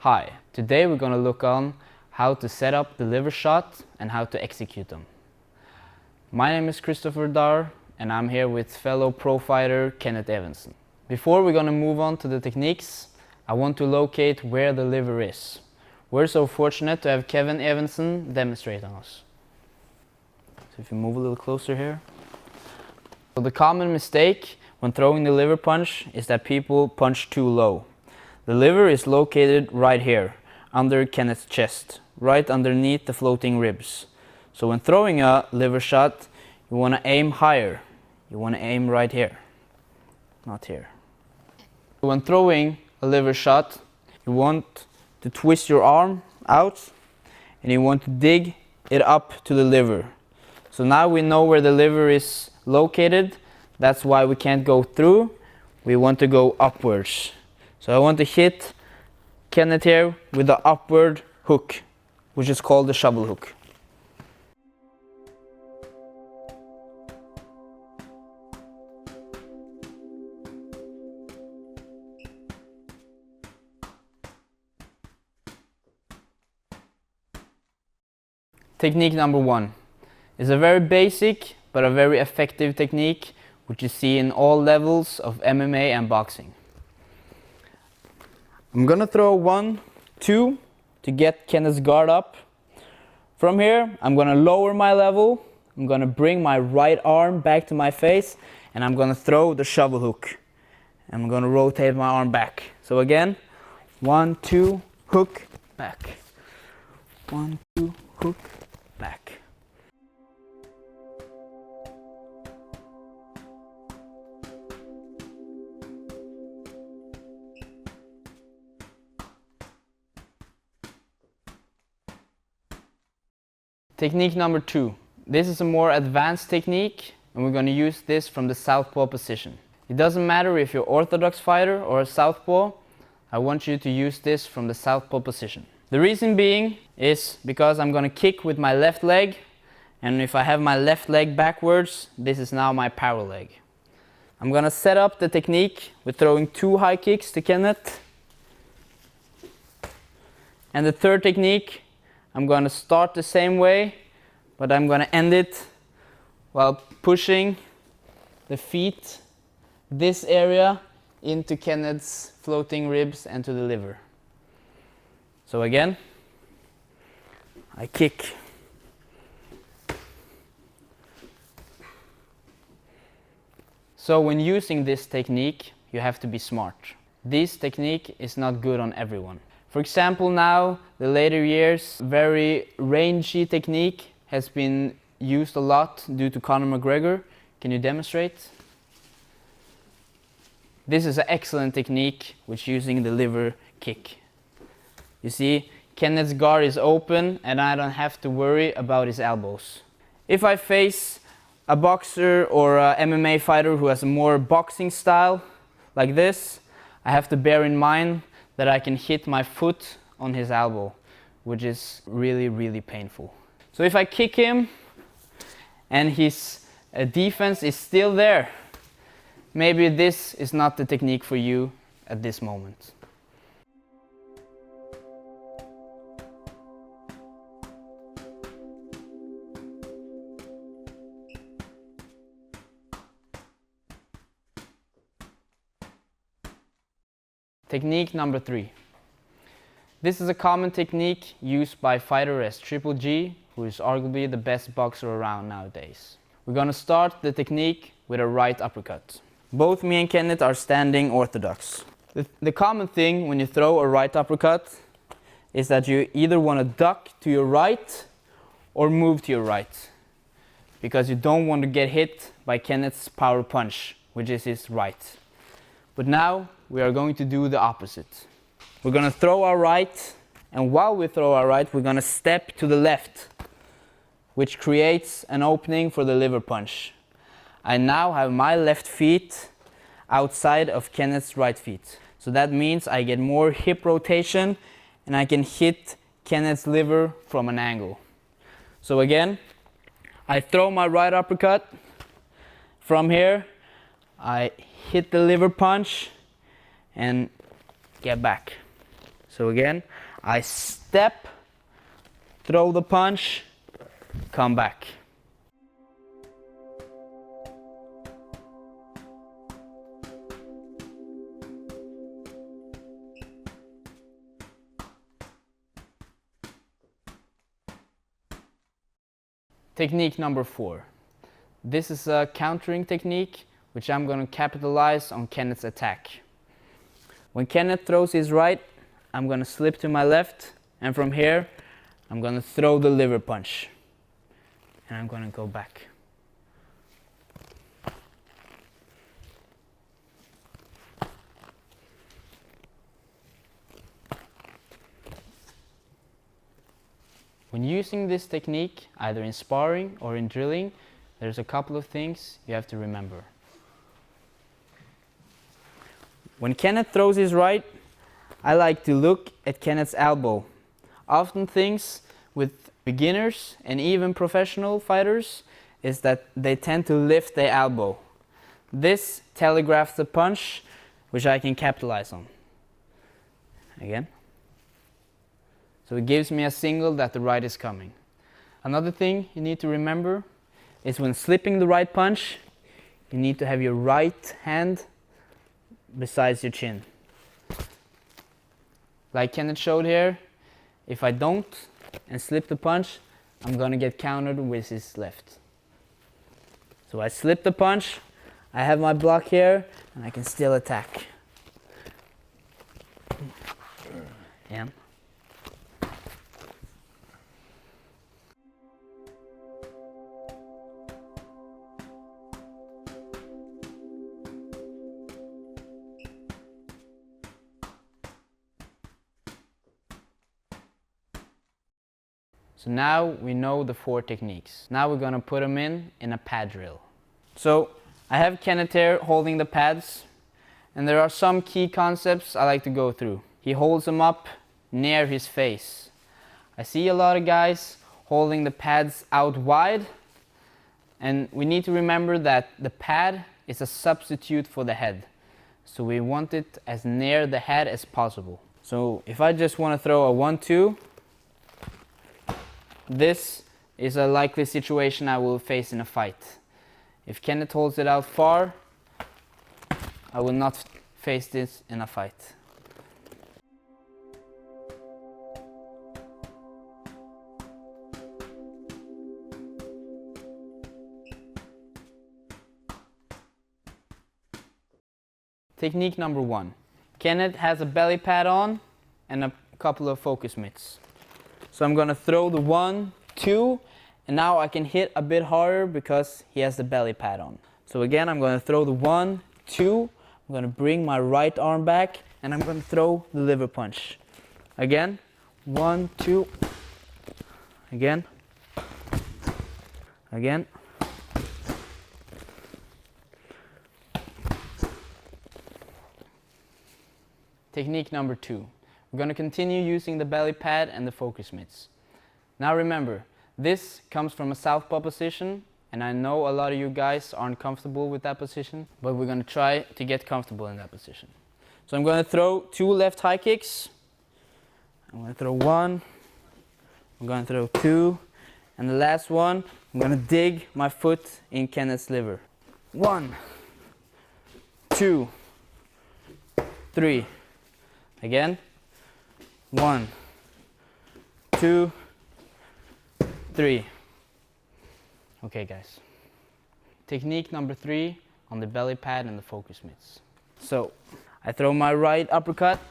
Hi, today we're going to look on how to set up the liver shot and how to execute them. My name is Christoffer Darre and I'm here with fellow pro fighter Kenneth Evensen. Before we're going to move on to the techniques, I want to locate where the liver is. We're so fortunate to have Kevin Evensen demonstrate on us. So if you move a little closer here. So the common mistake when throwing the liver punch is that people punch too low. The liver is located right here, under Kenneth's chest, right underneath the floating ribs. So when throwing a liver shot, you want to aim higher. You want to aim right here, not here. When throwing a liver shot, you want to twist your arm out and you want to dig it up to the liver. So now we know where the liver is located. That's why we can't go through. We want to go upwards. So I want to hit Kenneth here with the upward hook, which is called the shovel hook. Technique number 1 is a very basic but a very effective technique which you see in all levels of MMA and boxing. I'm gonna throw 1, 2 to get Kenneth's guard up. From here, I'm gonna lower my level. I'm gonna bring my right arm back to my face and I'm gonna throw the shovel hook. I'm gonna rotate my arm back. So again, 1, 2, hook, back. 1, 2, hook, back. Technique number 2. This is a more advanced technique and we're going to use this from the southpaw position. It doesn't matter if you're an orthodox fighter or a southpaw, I want you to use this from the southpaw position. The reason being is because I'm going to kick with my left leg, and if I have my left leg backwards, this is now my power leg. I'm going to set up the technique with throwing 2 high kicks to Kenneth. And the third technique, I'm going to start the same way, but I'm going to end it while pushing the feet, this area, into Kenneth's floating ribs and to the liver. So again, I kick. So when using this technique, you have to be smart. This technique is not good on everyone. For example, now, the later years, very rangy technique has been used a lot due to Conor McGregor. Can you demonstrate? This is an excellent technique with using the liver kick. You see, Kenneth's guard is open and I don't have to worry about his elbows. If I face a boxer or a MMA fighter who has a more boxing style, like this, I have to bear in mind that I can hit my foot on his elbow, which is really, really painful. So if I kick him and his defense is still there, maybe this is not the technique for you at this moment. Technique number 3. This is a common technique used by fighter as Triple G, who is arguably the best boxer around nowadays. We're going to start the technique with a right uppercut. Both me and Kenneth are standing orthodox. The common thing when you throw a right uppercut is that you either want to duck to your right or move to your right, because you don't want to get hit by Kenneth's power punch, which is his right. But now we are going to do the opposite. We're going to throw our right, and while we throw our right, we're going to step to the left, which creates an opening for the liver punch. I now have my left feet outside of Kenneth's right feet. So that means I get more hip rotation and I can hit Kenneth's liver from an angle. So again, I throw my right uppercut. From here, I hit the liver punch and get back. So again, I step, throw the punch, come back. Technique number 4. This is a countering technique which I'm going to capitalize on Kenneth's attack. When Kenneth throws his right, I'm going to slip to my left, and from here I'm going to throw the liver punch. And I'm going to go back. When using this technique, either in sparring or in drilling, there's a couple of things you have to remember. When Kenneth throws his right, I like to look at Kenneth's elbow. Often things with beginners and even professional fighters is that they tend to lift their elbow. This telegraphs the punch which I can capitalize on. Again. So it gives me a signal that the right is coming. Another thing you need to remember is when slipping the right punch, you need to have your right hand besides your chin. Like Kenneth showed here, if I don't and slip the punch, I'm gonna get countered with his left. So I slip the punch, I have my block here, and I can still attack. Yeah. So now we know the 4 techniques. Now we're going to put them in a pad drill. So I have Kenneth here holding the pads, and there are some key concepts I like to go through. He holds them up near his face. I see a lot of guys holding the pads out wide, and we need to remember that the pad is a substitute for the head. So we want it as near the head as possible. So if I just want to throw a 1-2, this is a likely situation I will face in a fight. If Kenneth holds it out far, I will not face this in a fight. Technique number 1. Kenneth has a belly pad on and a couple of focus mitts. So I'm going to throw the 1-2, and now I can hit a bit harder because he has the belly pad on. So again, I'm going to throw the 1-2, I'm going to bring my right arm back, and I'm going to throw the liver punch. Again, 1-2, again, again. Technique number 2. We're going to continue using the belly pad and the focus mitts. Now remember, this comes from a southpaw position, and I know a lot of you guys aren't comfortable with that position, but we're going to try to get comfortable in that position. So I'm going to throw 2 left high kicks. I'm going to throw 1, I'm going to throw 2, and the last one, I'm going to dig my foot in Kenneth's liver. 1, 2, 3. Again. 1, 2, 3. Okay guys. Technique number 3 on the belly pad and the focus mitts. So I throw my right uppercut,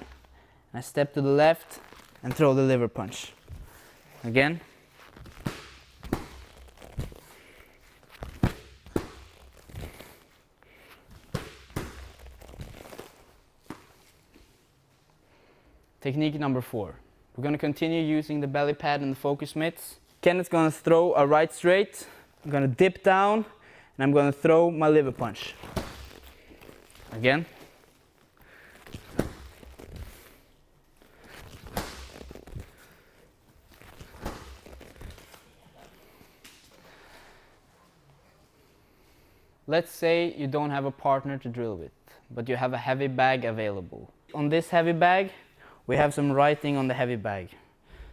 and I step to the left and throw the liver punch. Again. Technique number 4. We're going to continue using the belly pad and the focus mitts. Kenneth's going to throw a right straight. I'm going to dip down, and I'm going to throw my liver punch. Again. Let's say you don't have a partner to drill with, but you have a heavy bag available. On this heavy bag, we have some writing on the heavy bag.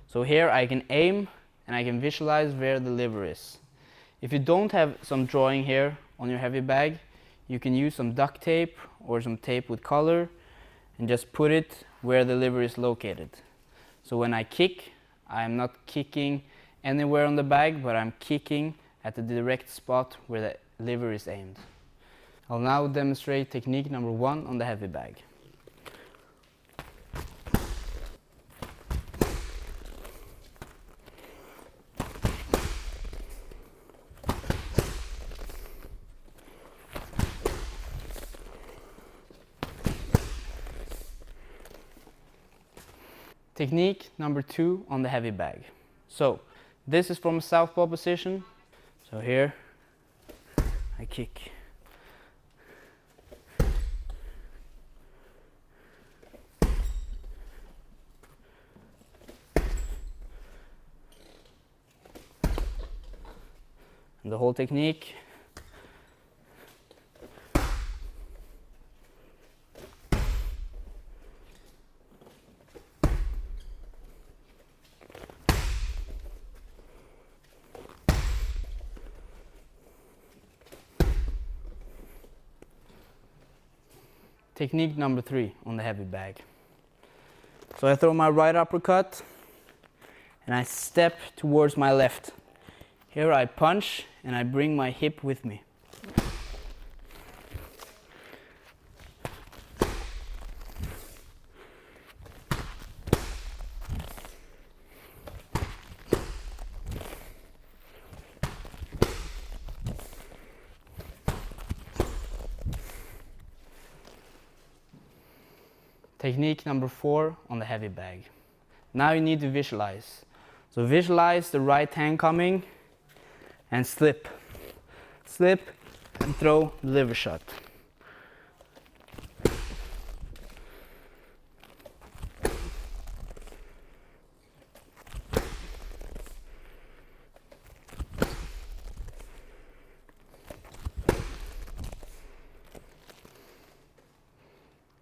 So here I can aim and I can visualize where the liver is. If you don't have some drawing here on your heavy bag, you can use some duct tape or some tape with color and just put it where the liver is located. So when I kick, I'm not kicking anywhere on the bag, but I'm kicking at the direct spot where the liver is aimed. I'll now demonstrate technique number 1 on the heavy bag. Technique number 2 on the heavy bag. So this is from a southpaw position. So here I kick. And the whole technique. Technique number 3 on the heavy bag. So I throw my right uppercut and I step towards my left. Here I punch and I bring my hip with me. Technique number 4 on the heavy bag. Now you need to visualize. So visualize the right hand coming and slip. Slip and throw the liver shot.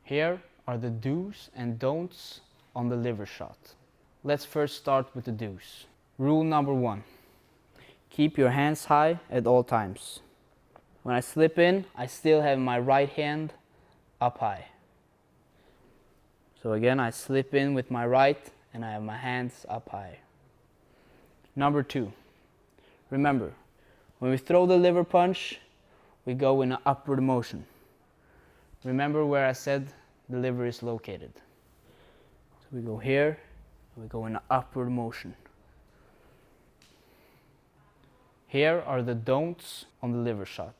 Here are the do's and don'ts on the liver shot. Let's first start with the do's. Rule number 1. Keep your hands high at all times. When I slip in, I still have my right hand up high. So again, I slip in with my right and I have my hands up high. Number 2. Remember, when we throw the liver punch, we go in an upward motion. Remember where I said the liver is located. So we go here, and we go in an upward motion. Here are the don'ts on the liver shot.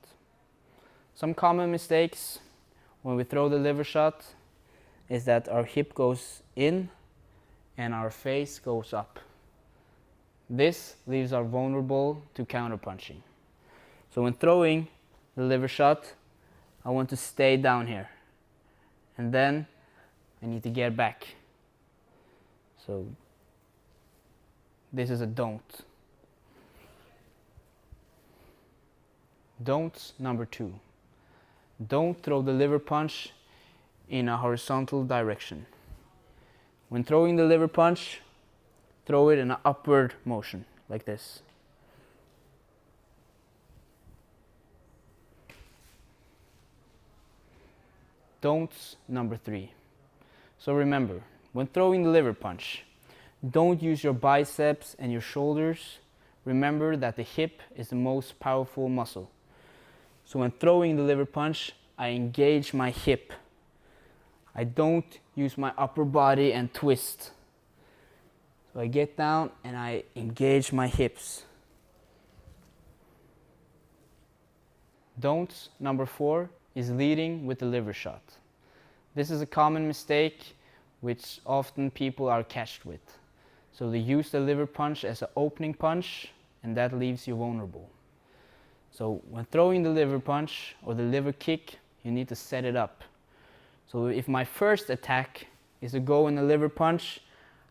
Some common mistakes when we throw the liver shot is that our hip goes in and our face goes up. This leaves us vulnerable to counterpunching. So when throwing the liver shot, I want to stay down here. And then I need to get back. So this is a don't. Don'ts number 2. Don't throw the liver punch in a horizontal direction. When throwing the liver punch, throw it in an upward motion, like this. Don'ts number 3. So remember, when throwing the liver punch, don't use your biceps and your shoulders. Remember that the hip is the most powerful muscle. So when throwing the liver punch, I engage my hip. I don't use my upper body and twist. So I get down and I engage my hips. Don'ts number 4 is leading with the liver shot. This is a common mistake which often people are catched with. So they use the liver punch as an opening punch and that leaves you vulnerable. So when throwing the liver punch or the liver kick, you need to set it up. So if my first attack is to go in the liver punch,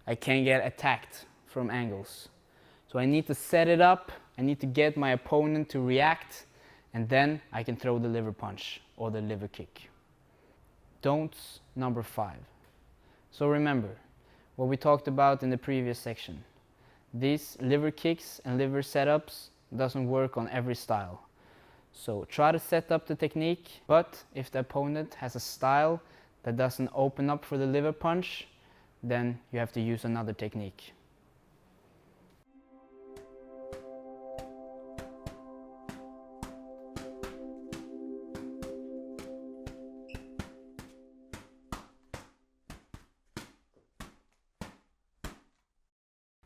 I can get attacked from angles. So I need to set it up, I need to get my opponent to react, and then I can throw the liver punch or the liver kick. Don'ts number 5. So remember, what we talked about in the previous section. These liver kicks and liver setups doesn't work on every style. So try to set up the technique, but if the opponent has a style that doesn't open up for the liver punch, then you have to use another technique.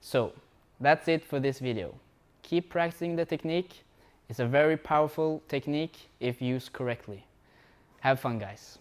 So that's it for this video. Keep practicing the technique. It's a very powerful technique if used correctly. Have fun, guys.